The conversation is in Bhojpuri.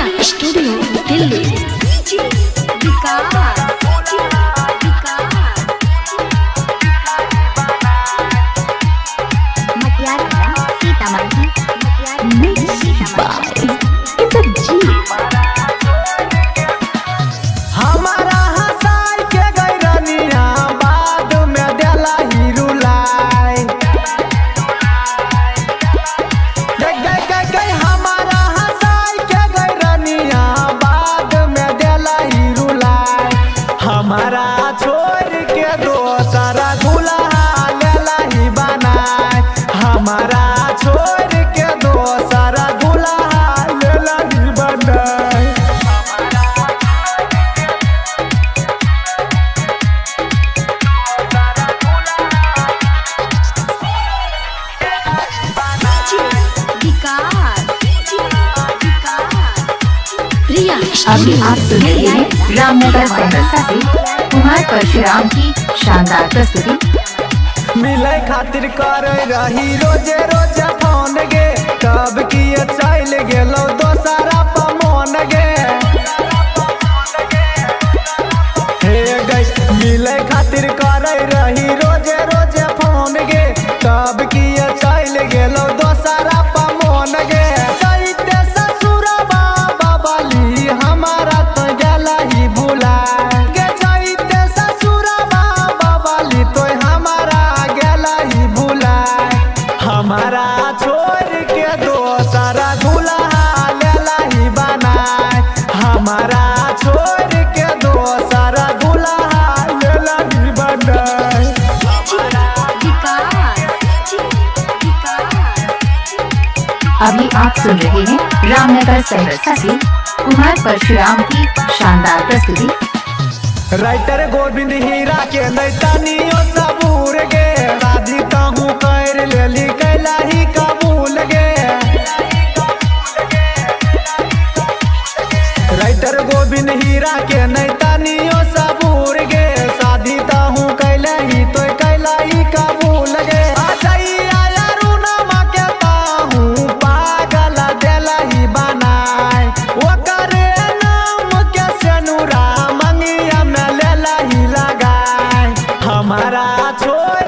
प्रिया स्टूडियो दिल्ली। हमारा हंसाई के गैरनिया बाद में देला ही रुलाई। हमारा हंसाई के गैरनिया बाद में देला ही रुलाई। हमारा छोड़ के दोसरा दुल्हा लेला ही बनाए। हमारा छोड़ के दोसरा दुल्हा लेला ही बनाए। प्रिया अभी आप सुन रहे हैं रामनगर सहरसा से कुमार परशुराम की शानदार प्रस्तुति। मिले खातिर कर रही रोजे रोजे फोन गे, कब किए चल गेलो दोसरा पमोन गे। हे गई मिले खातिर कर रही रोजे रोजे फोन गे, कब किए चल गेलो दोसरा पमोन गे। जाइते ससुरबा बाबाली हमारा तो गेला ही भुला गे। जाइते ससुरबा बाबाली तो हमारा गेला ही भुला। हमारा छोड़ के दोसरा दुल्हा लेला ही बनाए। हमारा छोड़ के दोसरा दुल्हा लेला ही बनाए। अभी आप सुन रहे हैं रामनगर सहरसा से कुमार परशुराम की शानदार प्रस्तुति। राइटर गोविंद हीरा के नैतानियो सबूर गे, शादी कहूँ कर लेली कैला ही कबूल गे। राइटर गोविंद हीरा के नैतानियो सबूर गे, शादी कहूँ कैला ही तो कैला ही कबूल गे। पागल देला ही बनाए ओकरे नाम के सेनुरा मंगिया में लेला ही लगाए। हमारा छोड़